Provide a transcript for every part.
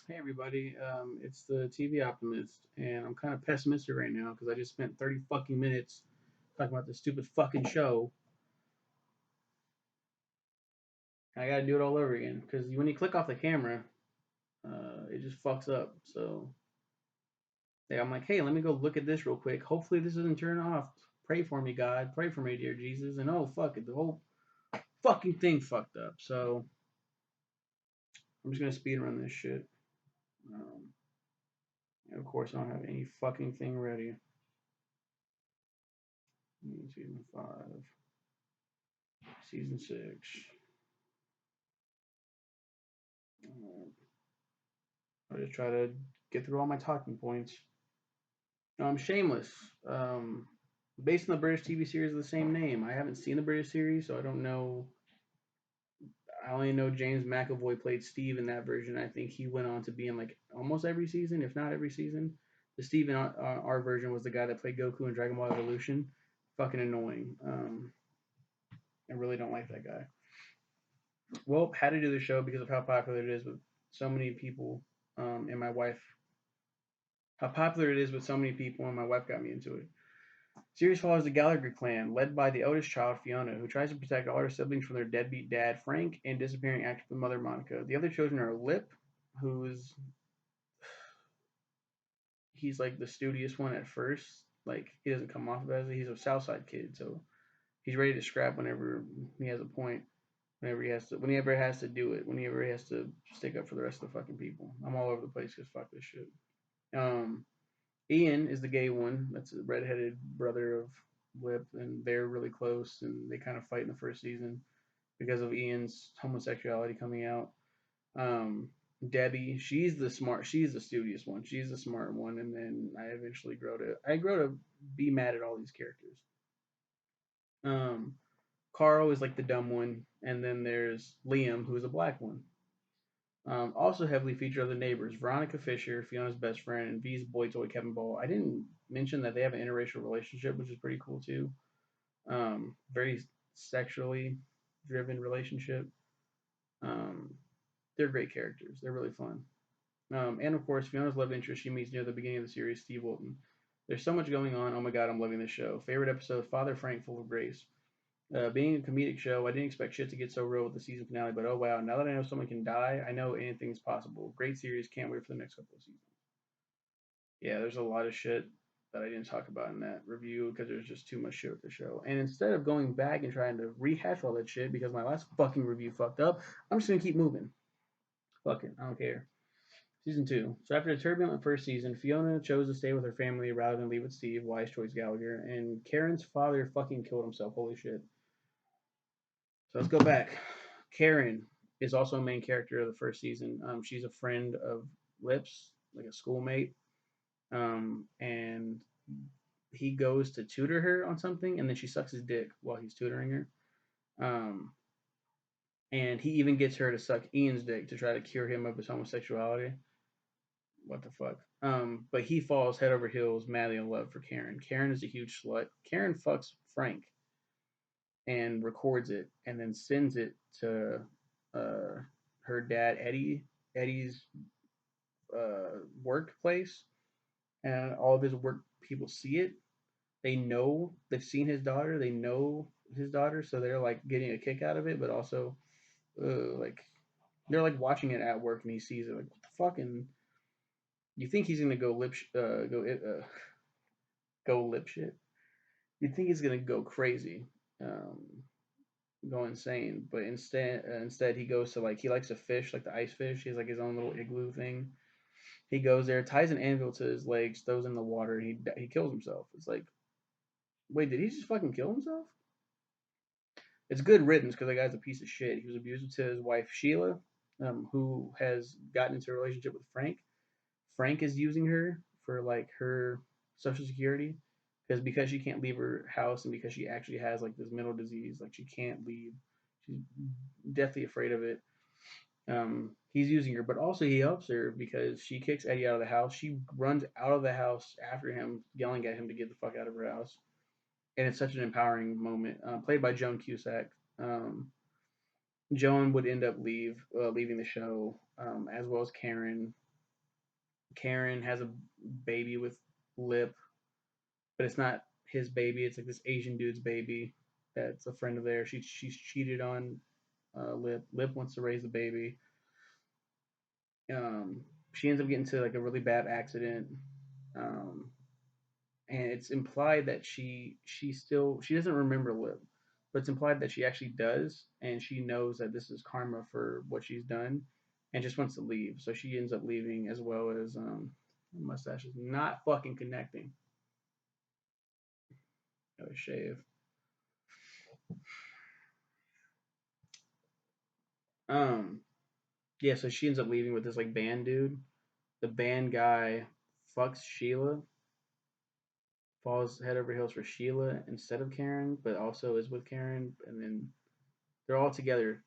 Hey everybody, it's the TV Optimist, and I'm kind of pessimistic right now because I just spent 30 fucking minutes talking about this stupid fucking show. I gotta do it all over again because when you click off the camera, it just fucks up. So yeah, I'm like, hey, let me go look at this real quick. Hopefully this doesn't turn off. Pray for me, God. Pray for me, dear Jesus. And oh fuck it, the whole fucking thing fucked up. So I'm just gonna speed run this shit. Um, and of course, I don't have any fucking thing ready. Season 5, Season 6. I'll just try to get through all my talking points. Shameless. Um, Based on the British TV series of the same name. I haven't seen the British series, so I don't know. I only know James McAvoy played Steve in that version. I think he went on to be in like almost every season, if not every season. The Steve in our version was the guy that played Goku in Dragon Ball Evolution. Fucking annoying. I really don't like that guy. Well, had to do the show because of how popular it is with so many people. And my wife, how popular it is with so many people, and my wife got me into it. Series follows the Gallagher clan, led by the eldest child, Fiona, who tries to protect all her siblings from their deadbeat dad, Frank, and disappearing active mother, Monica. The other children are Lip, who's he's like the studious one at first. Like he doesn't come off as it. He's a Southside kid, so he's ready to scrap whenever he has a point. Whenever he has to do it. Whenever he has to stick up for the rest of the fucking people. I'm all over the place because fuck this shit. Um, Ian is the gay one. That's the redheaded brother of Whip, and they're really close, and they kind of fight in the first season because of Ian's homosexuality coming out. Um, Debbie, she's the studious one, she's the smart one, and then I grow to be mad at all these characters. Um, Carl is like the dumb one, and then there's Liam, who's a black one. Also heavily featured are the neighbors, Veronica Fisher, Fiona's best friend, and V's boy toy Kevin Ball. I didn't mention that they have an interracial relationship, which is pretty cool too. Very sexually driven relationship. Um, they're great characters. They're really fun. And of course, Fiona's love interest she meets near the beginning of the series, Steve Wilton. There's so much going on. Oh my god, I'm loving this show. Favorite episode, Father Frank, full of grace. Being a comedic show, I didn't expect shit to get so real with the season finale, but oh wow, now that I know someone can die, I know anything's possible. Great series, can't wait for the next couple of seasons. Yeah, there's a lot of shit that I didn't talk about in that review because there's just too much shit with the show. And instead of going back and trying to rehash all that shit because my last fucking review fucked up, I'm just gonna keep moving. Fuck it, I don't care. Season 2. So after a turbulent first season, Fiona chose to stay with her family rather than leave with Steve, wise choice Gallagher, and Karen's father fucking killed himself. Holy shit. So let's go back. Karen is also a main character of the first season. She's a friend of Lips, like a schoolmate. And he goes to tutor her on something, and then she sucks his dick while he's tutoring her. Um, and he even gets her to suck Ian's dick to try to cure him of his homosexuality. What the fuck? But he falls head over heels, madly in love for Karen. Karen is a huge slut. Karen fucks Frank and records it, and then sends it to uh, her dad Eddie. Eddie's workplace, and all of his work people see it. They know they've seen his daughter. They know his daughter, so they're like getting a kick out of it, but also like they're like watching it at work, and he sees it like fucking. You think he's gonna go lip shit? You think he's gonna go crazy, um, go insane, but instead he goes to like he likes to fish like the ice fish. He has like his own little igloo thing. He goes there, ties an anvil to his legs, throws in the water, and he kills himself. It's like, wait, did he just fucking kill himself? It's good riddance because the guy's a piece of shit. He was abusive to his wife Sheila, who has gotten into a relationship with Frank. Frank is using her for like her social security because she can't leave her house and because she actually has like this mental disease, like she can't leave. She's deathly afraid of it. He's using her, but also he helps her because she kicks Eddie out of the house. She runs out of the house after him, yelling at him to get the fuck out of her house. And it's such an empowering moment. Played by Joan Cusack. Um, Joan would end up leaving the show, as well as Karen. Karen has a baby with Lip, but it's not his baby. It's like this Asian dude's baby. That's a friend of theirs. She's cheated on Lip. Lip wants to raise the baby. Um, she ends up getting into like a really bad accident. Um, and it's implied that she doesn't remember Lip, but it's implied that she actually does, and she knows that this is karma for what she's done, and just wants to leave. So she ends up leaving as well as mustache is not fucking connecting. Gotta shave. Um, yeah, so she ends up leaving with this like band dude. The band guy fucks Sheila, falls head over heels for Sheila instead of Karen, but also is with Karen, and then they're all together.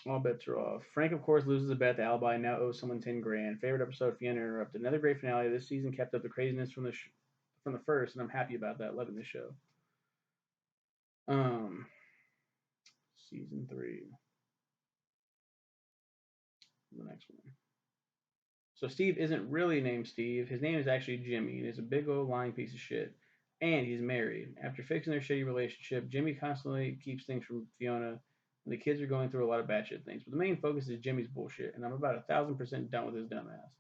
All bets are off. Frank, of course, loses a bet. The alibi now owes someone 10 grand. Favorite episode: Fiona interrupted. Another great finale. This season kept up the craziness from the first, and I'm happy about that. Loving this show. Um, season 3, the next one. So Steve isn't really named Steve. His name is actually Jimmy, and he's a big old lying piece of shit. And he's married. After fixing their shitty relationship, Jimmy constantly keeps things from Fiona, and the kids are going through a lot of batshit things. But the main focus is Jimmy's bullshit, and I'm about 1,000% done with his dumbass.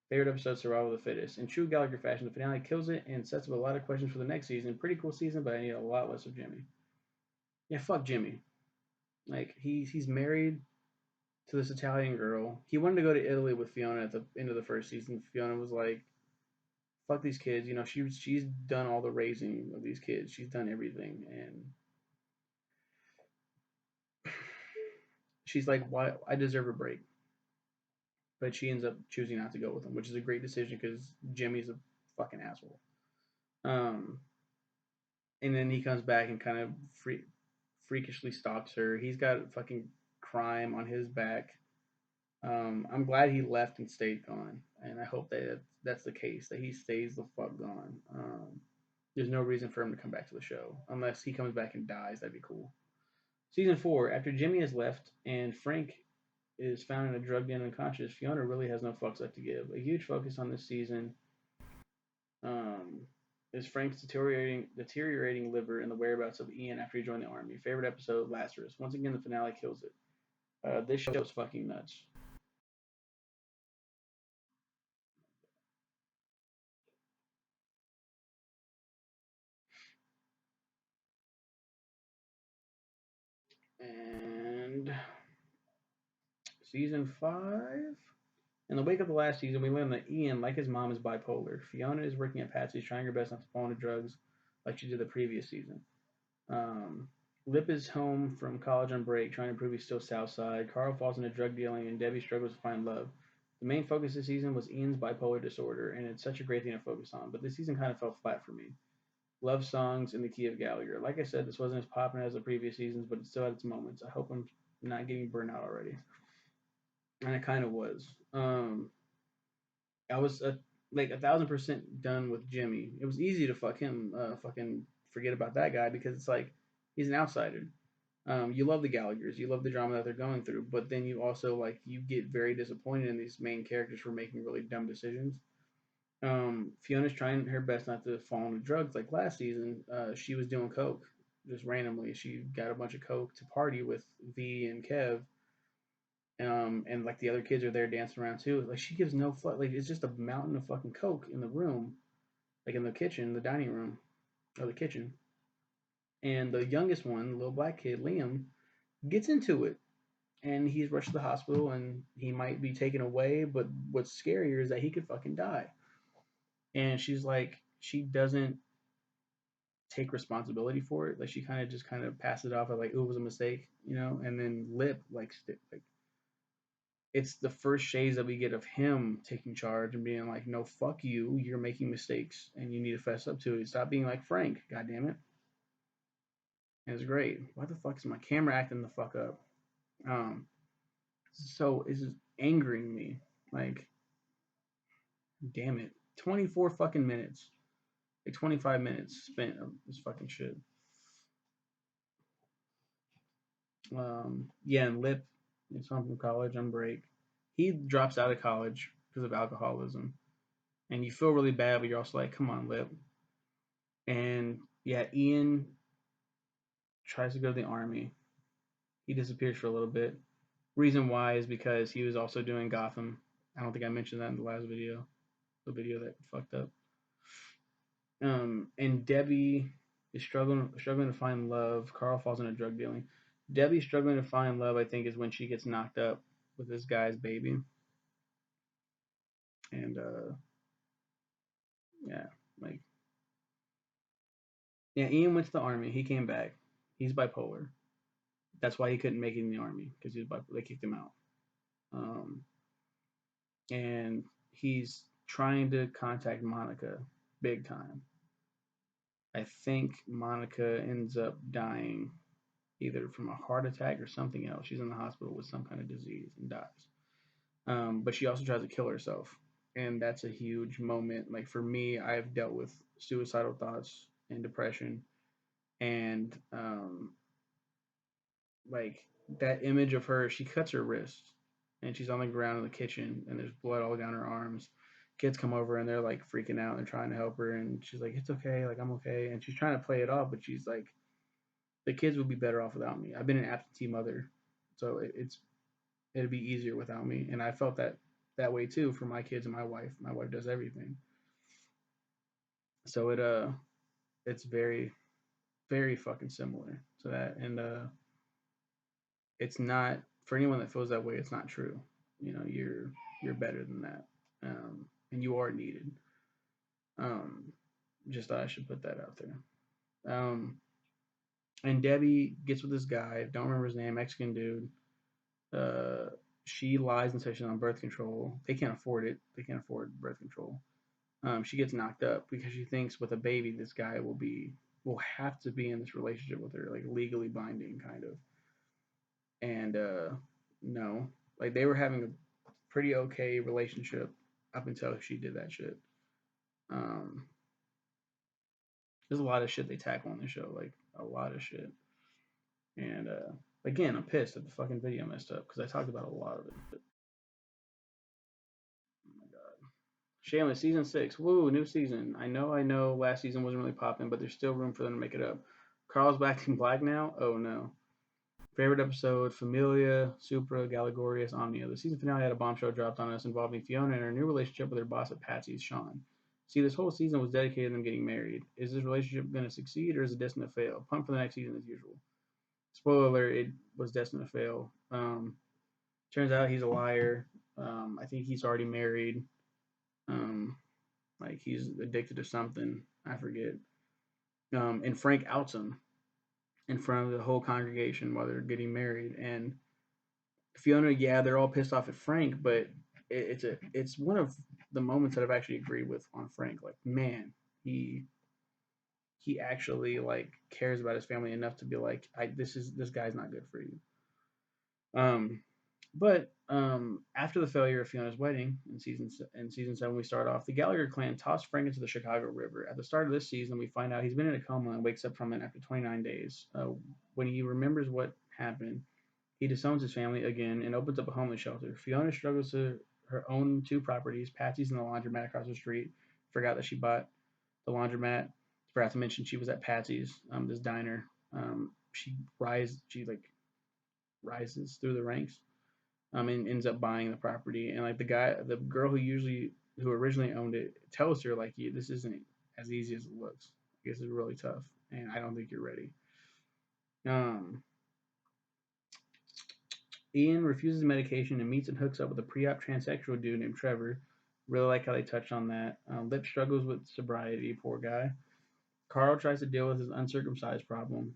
Favorite episode: Survival of the Fittest. In true Gallagher fashion, the finale kills it and sets up a lot of questions for the next season. Pretty cool season, but I need a lot less of Jimmy. Yeah, fuck Jimmy. Like he's married to this Italian girl. He wanted to go to Italy with Fiona at the end of the first season. Fiona was like, "Fuck these kids." You know, she's done all the raising of these kids. She's done everything, and she's like, "Why? I deserve a break." But she ends up choosing not to go with him, which is a great decision because Jimmy's a fucking asshole. Um, and then he comes back and kind of freakishly stalks her. He's got fucking crime on his back. I'm glad he left and stayed gone, and I hope that that's the case, that he stays the fuck gone. There's no reason for him to come back to the show unless he comes back and dies. That'd be cool. Season 4, after Jimmy has left and Frank is found in a drugged and unconscious, Fiona really has no fucks left to give. A huge focus on this season um, is Frank's deteriorating liver and the whereabouts of Ian after he joined the army. Favorite episode: Lazarus. Once again, the finale kills it. This show is fucking nuts. And season 5. In the wake of the last season, we learn that Ian, like his mom, is bipolar. Fiona is working at Patsy's, trying her best not to fall into drugs like she did the previous season. Um, Lip is home from college on break, trying to prove he's still Southside. Carl falls into drug dealing, and Debbie struggles to find love. The main focus this season was Ian's bipolar disorder, and it's such a great thing to focus on. But this season kind of fell flat for me. Love songs in the key of Gallagher. Like I said, this wasn't as popular as the previous seasons, but it still had its moments. I hope I'm not getting burnt out already, and it kind of was. I was like 1,000% done with Jimmy. It was easy to fuck him, fucking forget about that guy because it's like he's an outsider. You love the Gallaghers, you love the drama that they're going through, but then you also like you get very disappointed in these main characters for making really dumb decisions. Fiona's trying her best not to fall into drugs. Like last season, she was doing coke just randomly. She got a bunch of coke to party with V and Kev, and like the other kids are there dancing around too. Like she gives no fuck. Like it's just a mountain of fucking coke in the room, like in the kitchen, the dining room, or the kitchen. And the youngest one, the little black kid, Liam, gets into it, and he's rushed to the hospital, and he might be taken away. But what's scarier is that he could fucking die. And she's like, she doesn't take responsibility for it. Like she kind of just kind of passes it off as like, "Ooh, it was a mistake," you know. And then Lip like it's the first shades that we get of him taking charge and being like, "No, fuck you. You're making mistakes, and you need to fess up to it. Stop being like Frank. God damn it." And it's great. Why the fuck is my camera acting the fuck up? Um, so it's just angering me. Like, damn it. 24 fucking minutes. Like 25 minutes spent of this fucking shit. Yeah, and Lip is home from college on break. He drops out of college because of alcoholism, and you feel really bad, but you're also like, come on, Lip. And yeah, Ian tries to go to the army. He disappears for a little bit. Reason why is because he was also doing Gotham. I don't think I mentioned that in the last video, the video that fucked up. And Debbie is struggling to find love. Carl falls into drug dealing. Debbie struggling to find love, I think, is when she gets knocked up with this guy's baby. And yeah, like yeah, Ian went to the army. He came back. He's bipolar. That's why he couldn't make it in the army because he was bipolar. They kicked him out. Um, and he's trying to contact Monica big time. I think Monica ends up dying either from a heart attack or something else. She's in the hospital with some kind of disease and dies. But she also tries to kill herself, and that's a huge moment. Like for me, I've dealt with suicidal thoughts and depression, and like that image of her, she cuts her wrist, and she's on the ground in the kitchen, and there's blood all down her arms. Kids come over and they're like freaking out and trying to help her, and she's like, "It's okay, like I'm okay," and she's trying to play it off, but she's like, "The kids would be better off without me. I've been an absentee mother, so it'd be easier without me," and I felt that way too for my kids and my wife. My wife does everything, so it's very fucking similar to that, and it's not for anyone that feels that way. It's not true. You know, you're better than that, and you are needed. Um, just thought I should put that out there. And Debbie gets with this guy. Don't remember his name. Mexican dude. Uh, she lies and says she's on birth control. They can't afford it. They can't afford birth control. She gets knocked up because she thinks with a baby, this guy will have to be in this relationship with her, like legally binding, kind of. And no, like they were having a pretty okay relationship up until she did that shit. Um, there's a lot of shit they tackle on the show, like a lot of shit. And again, I'm pissed that the fucking video messed up because I talked about a lot of it. Oh my god. Shameless season 6. Woo, new season. I know. Last season wasn't really popping, but there's still room for them to make it up. Carl's back in black now. Oh no. Favorite episode: Familia, Supra, Galagorius, Omnia. The season finale had a bombshell dropped on us involving Fiona and her new relationship with her boss at Patsy's, Sean. See, this whole season was dedicated to them getting married. Is this relationship going to succeed or is it destined to fail? Pumped for the next season as usual. Spoiler alert: it was destined to fail. Turns out he's a liar. I think he's already married. Um, like he's addicted to something. I forget. And Frank outs him in front of the whole congregation while they're getting married. And Fiona, yeah, they're all pissed off at Frank, but it's one of the moments that I've actually agreed with on Frank. Like, man, he he actually like cares about his family enough to be like, this guy's not good for you. Um, but after the failure of Fiona's wedding in season 7, we start off. The Gallagher clan tossed Frank into the Chicago River. At the start of this season, we find out he's been in a coma and wakes up from it after 29 days. When he remembers what happened, he disowns his family again and opens up a homeless shelter. Fiona struggles to her own 2 properties, Patsy's and the laundromat across the street. Forgot that she bought the laundromat. Forgot to mention she was at Patsy's, this diner. She like rises through the ranks, and ends up buying the property. And like the girl who originally owned it, tells her like, this isn't as easy as it looks. I guess it's really tough, and I don't think you're ready. Um, Ian refuses medication and meets and hooks up with a pre-op transsexual dude named Trevor. Really like how they touched on that. Lip struggles with sobriety, poor guy. Carl tries to deal with his uncircumcised problem.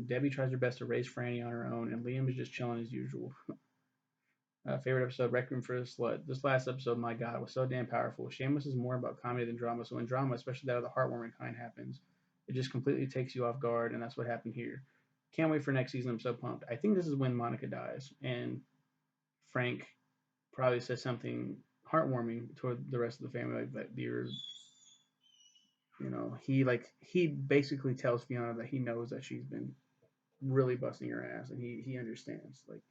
Debbie tries her best to raise Franny on her own, and Liam is just chilling as usual. Favorite episode: Requiem for a Slut. This last episode, my god, was so damn powerful. Shameless is more about comedy than drama, so when drama, especially that of the heartwarming kind, happens, it just completely takes you off guard, and that's what happened here. Can't wait for next season. I'm so pumped. I think this is when Monica dies, and Frank probably says something heartwarming toward the rest of the family, like that you're, he basically tells Fiona that he knows that she's been really busting her ass, and he understands. Like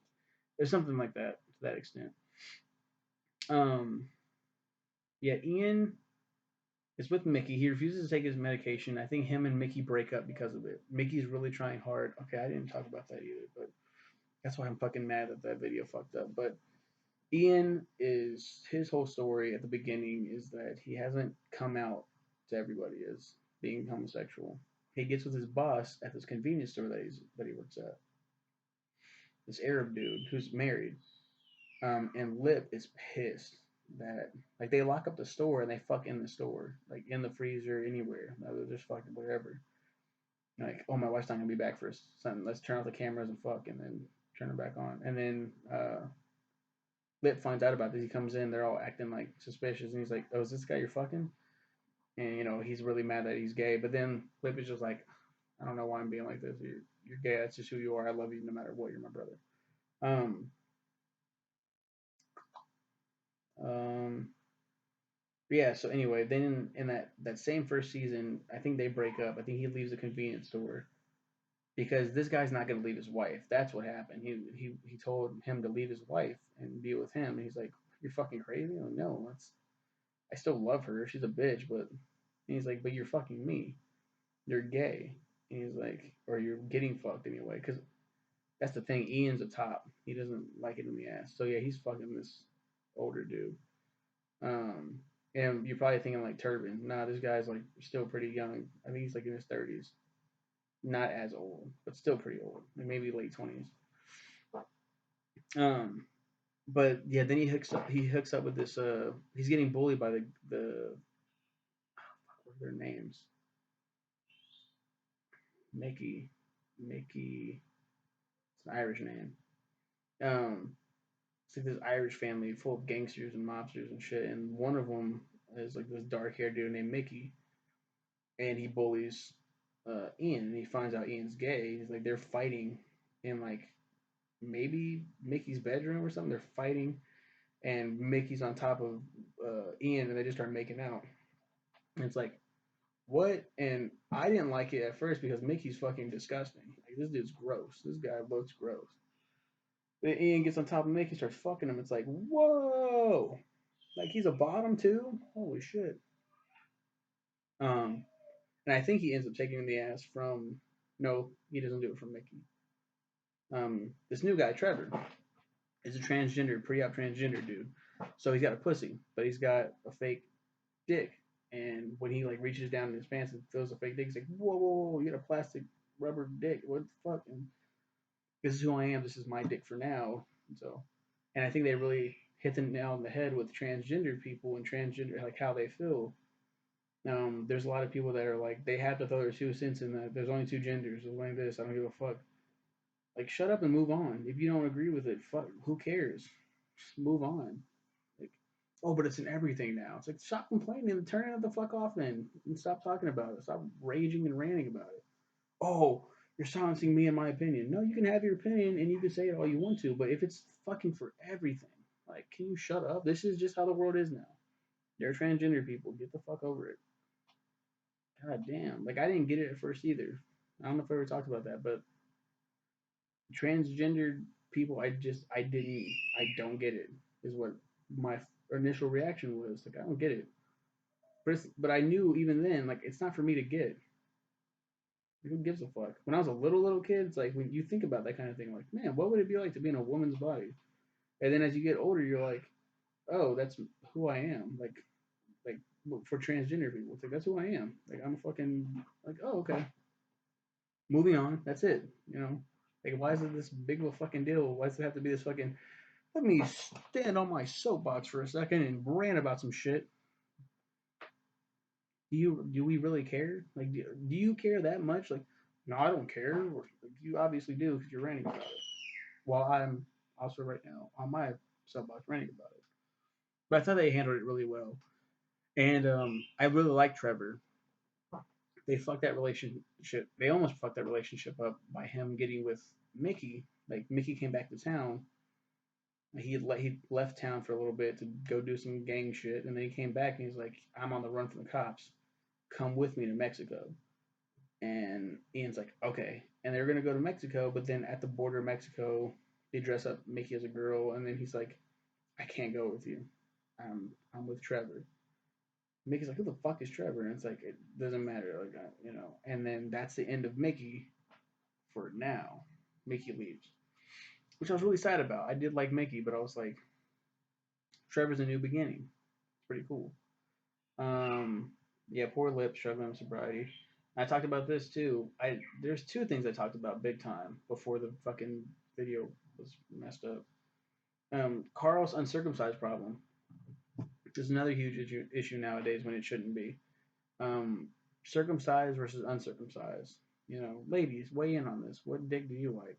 there's something like that to that extent. Um, yeah, Ian is with Mickey. He refuses to take his medication. I think him and Mickey break up because of it. Mickey's really trying hard. Okay, I didn't talk about that either, but that's why I'm fucking mad that that video fucked up. But Ian is his whole story at the beginning is that he hasn't come out to everybody as being homosexual. He gets with his boss at this convenience store that he works at. This Arab dude who's married, and Lip is pissed that like they lock up the store and they fuck in the store, like in the freezer, anywhere. They're just fucking wherever. Like, oh, my wife's not gonna be back for something. Let's turn off the cameras and fuck, and then turn it back on. And then Lip finds out about this. He comes in, they're all acting like suspicious, and he's like, "Oh, is this guy you're fucking?" And he's really mad that he's gay. But then Lip is just like, "I don't know why I'm being like this. You're gay. That's just who you are. I love you no matter what. You're my brother." Um, um, yeah. So anyway, then in that same first season, I think they break up. I think he leaves the convenience store because this guy's not gonna leave his wife. That's what happened. He told him to leave his wife and be with him. And he's like, "You're fucking crazy." I'm like, no, that's I still love her. She's a bitch, but and he's like, "But you're fucking me. You're gay." And he's like, "Or you're getting fucked anyway." Because that's the thing. Ian's a top. He doesn't like it in the ass. So yeah, he's fucking this older dude. Um, and you're probably thinking like Turban. Nah, this guy's like still pretty young. I think he's like in his 30s. Not as old, but still pretty old. Like maybe late 20s. Um, but yeah, then he hooks up with this. He's getting bullied by the what are their names? Mickey, Mickey. It's an Irish name. Um, it's like this Irish family full of gangsters and mobsters and shit, and one of them is like this dark haired dude named Mickey, and he bullies Ian, and he finds out Ian's gay. He's like they're fighting in like maybe Mickey's bedroom or something. They're fighting, and Mickey's on top of Ian, and they just start making out. And it's like what? And I didn't like it at first because Mickey's fucking disgusting. Like this dude's gross. This guy looks gross. Then Ian gets on top of Mickey, starts fucking him. It's like, whoa, like he's a bottom too. Holy shit. Um, and I think he ends up taking the ass from. No, he doesn't do it from Mickey. This new guy, Trevor, is a transgender, pre-op transgender dude. So he's got a pussy, but he's got a fake dick. And when he like reaches down in his pants and feels a fake dick, he's like, whoa, whoa, whoa, you got a plastic rubber dick. What the fuck? And this is who I am. This is my dick for now. And so, and I think they really hit the nail on the head with transgender people and transgender like how they feel. There's a lot of people that are like they have to throw their 2 cents in that. There's only two genders. There's only this. I don't give a fuck. Like shut up and move on. If you don't agree with it, fuck. Who cares? Just move on. Like, oh, but it's in everything now. It's like stop complaining and turn it the fuck off then and stop talking about it. Stop raging and ranting about it. Oh, you're silencing me and my opinion. No, you can have your opinion and you can say it all you want to, but if it's fucking for everything, like, can you shut up? This is just how the world is now. They're transgender people. Get the fuck over it. God damn. Like, I didn't get it at first either. I don't know if I ever talked about that, but transgender people, I don't get it, is what my initial reaction was. Like, I don't get it. But I knew even then, like, it's not for me to get. Who gives a fuck? When I was a little kid, it's like when you think about that kind of thing, like, man, what would it be like to be in a woman's body? And then as you get older, you're like, oh, that's who I am. Like for transgender people, it's like that's who I am. Like I'm fucking like, oh, okay. Moving on. That's it. Like why is it this big of a fucking deal? Why does it have to be this fucking? Let me stand on my soapbox for a second and rant about some shit. Do we really care? Like, do you care that much? Like, no, I don't care. You obviously do because you're ranting about it. While I'm also right now on my soapbox ranting about it. But I thought they handled it really well, and I really like Trevor. They fucked that relationship. They almost fucked that relationship up by him getting with Mickey. Like Mickey came back to town. He left town for a little bit to go do some gang shit, and then he came back and he's like, "I'm on the run from the cops. Come with me to Mexico." And Ian's like, okay. And they're gonna go to Mexico, but then at the border of Mexico, they dress up Mickey as a girl, and then he's like, I can't go with you. I'm with Trevor. Mickey's like, who the fuck is Trevor? And it's like, it doesn't matter, like, you know. And then that's the end of Mickey for now. Mickey leaves, which I was really sad about. I did like Mickey, but I was like, Trevor's a new beginning. It's pretty cool. Um, yeah, poor Lip struggling with sobriety. I talked about this too. There's two things I talked about big time before the fucking video was messed up. Carl's uncircumcised problem is another huge issue nowadays when it shouldn't be. Um, Circumcised versus uncircumcised. You know, ladies, weigh in on this. What dick do you like?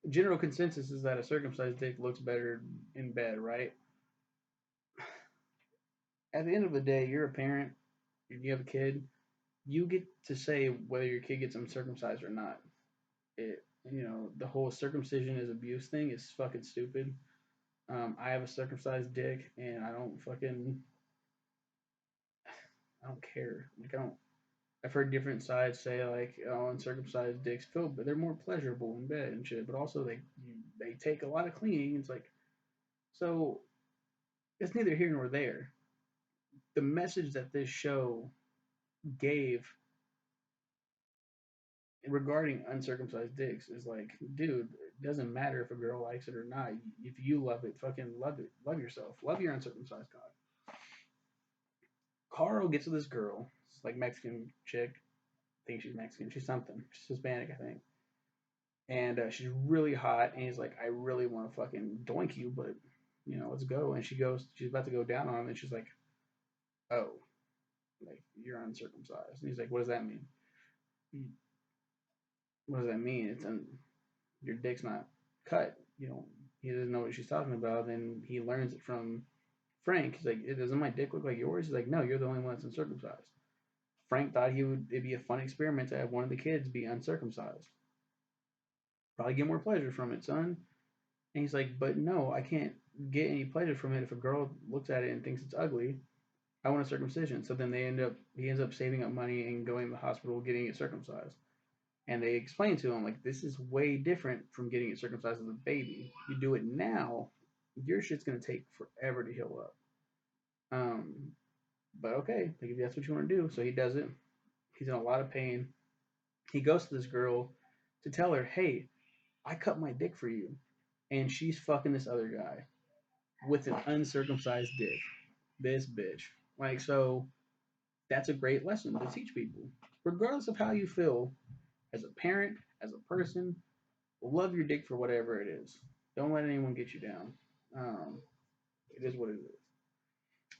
General consensus is that a circumcised dick looks better in bed, right? At the end of the day, you're a parent. If you have a kid, you get to say whether your kid gets uncircumcised or not. The whole circumcision is abuse thing is fucking stupid. I have a circumcised dick, and I don't care. Like I don't. I've heard different sides say like, oh, uncircumcised dicks feel, but they're more pleasurable in bed and shit. But also they take a lot of cleaning. It's like so. It's neither here nor there. The message that this show gave regarding uncircumcised dicks is like, dude, it doesn't matter if a girl likes it or not. If you love it, fucking love it. Love yourself. Love your uncircumcised cock. Carl gets with this girl. It's like Mexican chick. I think she's Mexican. She's something. She's Hispanic, I think. And she's really hot. And he's like, I really want to fucking doink you, but let's go. And she goes. She's about to go down on him, and she's like, oh, like you're uncircumcised. And he's like, what does that mean? What does that mean? Your dick's not cut. He doesn't know what she's talking about. Then he learns it from Frank. He's like, doesn't my dick look like yours? He's like, no, you're the only one that's uncircumcised. Frank thought it'd be a fun experiment to have one of the kids be uncircumcised. Probably get more pleasure from it, son. And he's like, but no, I can't get any pleasure from it if a girl looks at it and thinks it's ugly. I want a circumcision. So then he ends up saving up money and going to the hospital getting it circumcised. And they explain to him like this is way different from getting it circumcised as a baby. You do it now, your shit's gonna take forever to heal up. Um, but okay, like if that's what you want to do, so he does it. He's in a lot of pain. He goes to this girl to tell her, "Hey, I cut my dick for you," and she's fucking this other guy with an uncircumcised dick. This bitch. Like so, that's a great lesson to teach people, regardless of how you feel as a parent, as a person. Love your dick for whatever it is. Don't let anyone get you down. Um, it is what it is.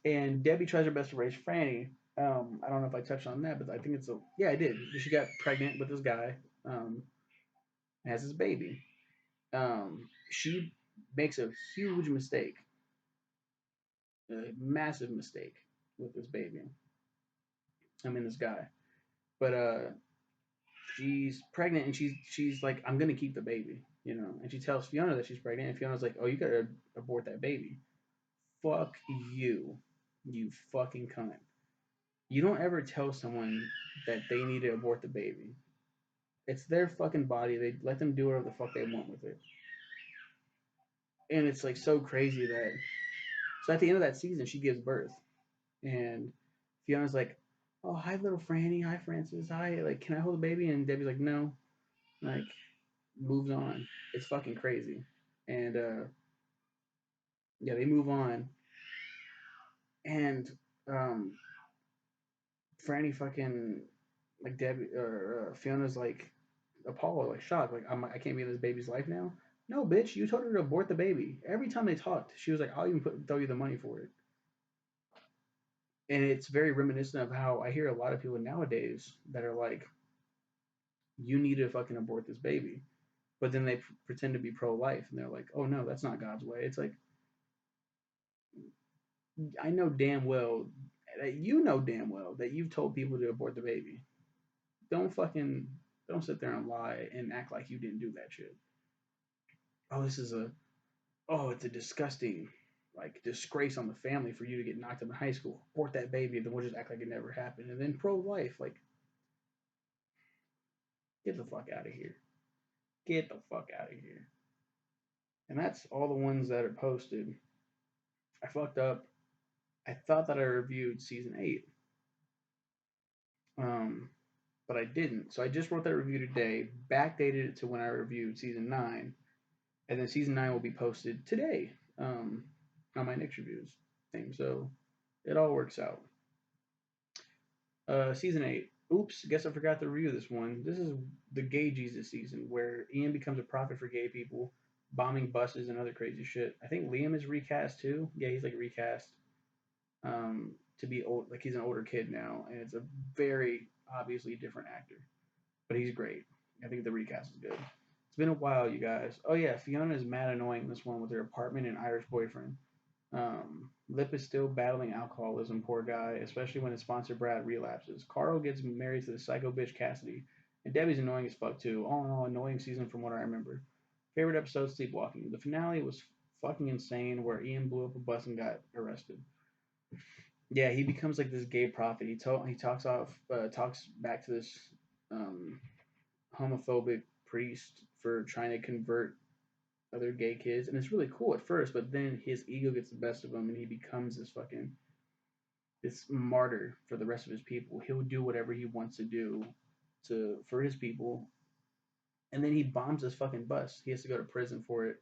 And Debbie tries her best to raise Franny. I don't know if I touched on that, but I think yeah, I did. She got pregnant with this guy, um, has his baby. She makes a huge mistake, a massive mistake with this baby. I mean, this guy. But she's pregnant and she's like, I'm gonna keep the baby. And she tells Fiona that she's pregnant, and Fiona's like, oh, you gotta abort that baby. Fuck you, you fucking cunt. You don't ever tell someone that they need to abort the baby. It's their fucking body. They let them do whatever the fuck they want with it. And it's like so crazy that so at the end of that season she gives birth. And Fiona's like, oh, hi little Franny, hi Francis, hi, like, can I hold the baby? And Debbie's like, no. Like, moves on. It's fucking crazy. And yeah, they move on. And um Franny fucking like Debbie or Fiona's like appalled, like shocked, like I can't be in this baby's life now. No, bitch, you told her to abort the baby. Every time they talked, she was like, I'll even throw you the money for it. And it's very reminiscent of how I hear a lot of people nowadays that are like, you need to fucking abort this baby. But then they pretend to be pro life and they're like, oh no, that's not God's way. It's like, I know damn well that you know damn well that you've told people to abort the baby. Don't sit there and lie and act like you didn't do that shit. Oh, it's a disgusting like disgrace on the family for you to get knocked up in high school. Abort that baby, and then we'll just act like it never happened. And then pro life, like, get the fuck out of here. Get the fuck out of here. And that's all the ones that are posted. I fucked up. I thought that I reviewed season 8, um, but I didn't. So I just wrote that review today, backdated it to when I reviewed season 9, and then season 9 will be posted today, on my Nick's reviews thing. So it all works out. Season 8. Oops, guess I forgot to review this one. This is the Gay Jesus season, where Ian becomes a prophet for gay people, bombing buses and other crazy shit. I think Liam is recast too. Yeah, he's like recast, to be old, like he's an older kid now, and it's a very obviously different actor, but he's great. I think the recast is good. It's been a while, you guys. Oh yeah, Fiona is mad annoying in this one with her apartment and Irish boyfriend. Lip is still battling alcoholism, poor guy, especially when his sponsor Brad relapses. Carl gets married to the psycho bitch Cassidy, and Debbie's annoying as fuck too. All in all, annoying season from what I remember. Favorite episode: Sleepwalking. The finale was fucking insane, where Ian blew up a bus and got arrested. Yeah, he becomes like this gay prophet. He talks back to this um, homophobic priest for trying to convert other gay kids, and it's really cool at first, but then his ego gets the best of him, and he becomes this martyr for the rest of his people. He'll do whatever he wants to do to for his people, and then he bombs his fucking bus. He has to go to prison for it,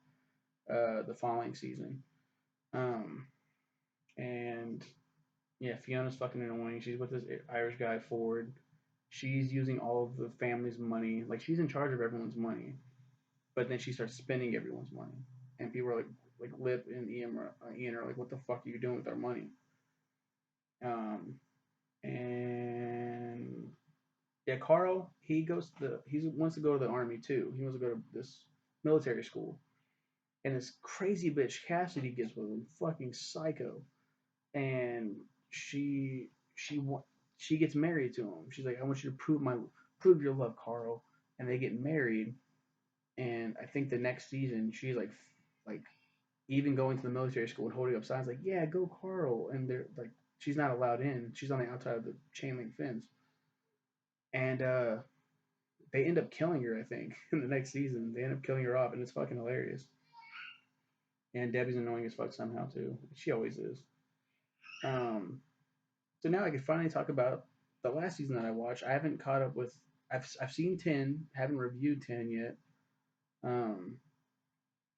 the following season. Um, and yeah, Fiona's fucking annoying. She's with this Irish guy Ford. She's using all of the family's money. Like she's in charge of everyone's money, but then she starts spending everyone's money, and people are like Lip and Ian are like, "What the fuck are you doing with our money?" Um, and yeah, Carl he wants to go to the army too. He wants to go to this military school, and this crazy bitch Cassidy gets with him, fucking psycho, and she she gets married to him. She's like, "I want you to prove your love, Carl," and they get married. And I think the next season she's like even going to the military school and holding up signs like, "Yeah, go Carl," and they're like, she's not allowed in. She's on the outside of the chain link fence, and they end up killing her. I think in the next season they end up killing her off, and it's fucking hilarious. And Debbie's annoying as fuck somehow too. She always is. Um, so now I can finally talk about the last season that I watched. I haven't caught up with. I've seen 10, haven't reviewed 10 yet. Um,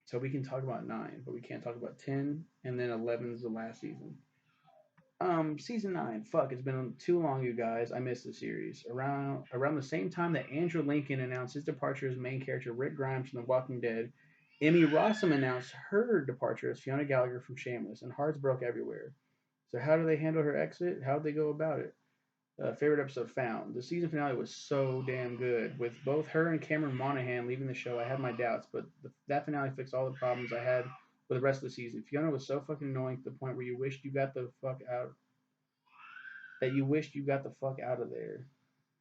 so we can talk about 9, but we can't talk about 10, and then 11 is the last season. Season 9. Fuck, it's been too long, you guys. I missed the series. Around the same time that Andrew Lincoln announced his departure as main character Rick Grimes from The Walking Dead, Emmy Rossum announced her departure as Fiona Gallagher from Shameless, and hearts broke everywhere. So how do they handle her exit? How would they go about it? Favorite episode found. The season finale was so damn good. With both her and Cameron Monaghan leaving the show, I had my doubts, but that finale fixed all the problems I had with the rest of the season. Fiona was so fucking annoying to the point where you wished you got the fuck out of there.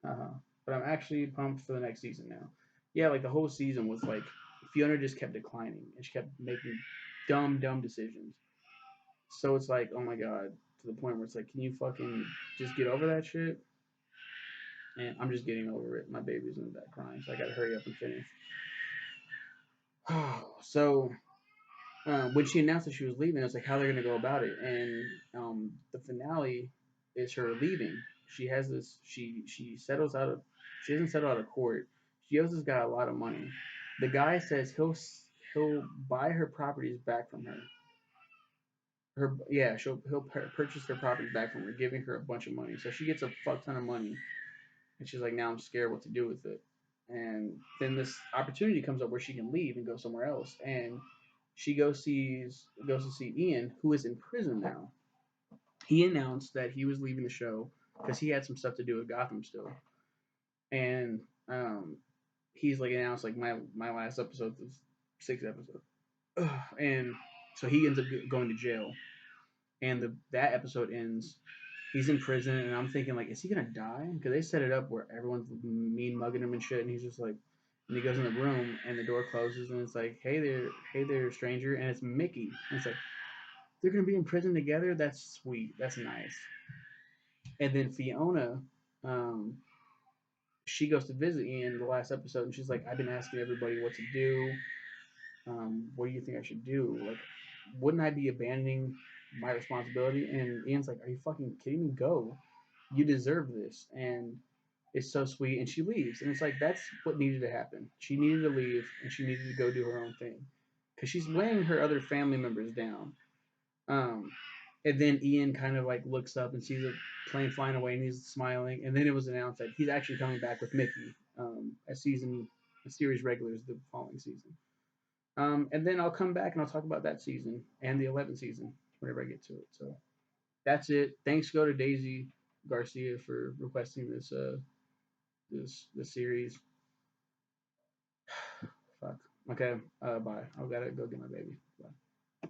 But I'm actually pumped for the next season now. Yeah, like the whole season was like Fiona just kept declining and she kept making dumb decisions. So it's like, oh my god, to the point where it's like, can you fucking just get over that shit? And I'm just getting over it. My baby's in the back crying, so I gotta hurry up and finish. So when she announced that she was leaving, I was like, how are they gonna go about it? And the finale is her leaving. She has this. She settles out of. She doesn't settle out of court. She owes this guy a lot of money. The guy says he'll buy her properties back from her. He'll purchase her properties back from her, giving her a bunch of money. So she gets a fuck ton of money, and she's like, now I'm scared what to do with it. And then this opportunity comes up where she can leave and go somewhere else, and she goes to see Ian, who is in prison now. He announced that he was leaving the show because he had some stuff to do with Gotham still, and he's like announced like my last episode was 6 episodes, and so he ends up going to jail, and that episode ends. He's in prison, and I'm thinking like, is he gonna die? Because they set it up where everyone's mean mugging him and shit, and he's just like, and he goes in the room, and the door closes, and it's like, hey there, stranger, and it's Mickey. And it's like they're gonna be in prison together. That's sweet. That's nice. And then Fiona, um, she goes to visit Ian in the last episode, and she's like, I've been asking everybody what to do. What do you think I should do? Like, wouldn't I be abandoning my responsibility? And Ian's like, are you fucking kidding me? Go. You deserve this. And it's so sweet. And she leaves. And it's like, that's what needed to happen. She needed to leave and she needed to go do her own thing. Because she's weighing her other family members down. Um, and then Ian kind of like looks up and sees a plane flying away and he's smiling. And then it was announced that he's actually coming back with Mickey a series regulars the following season. And then I'll come back and I'll talk about that season and the 11th season whenever I get to it. So that's it. Thanks go to Daisy Garcia for requesting this series. Fuck. Okay. Bye. I've got to go get my baby.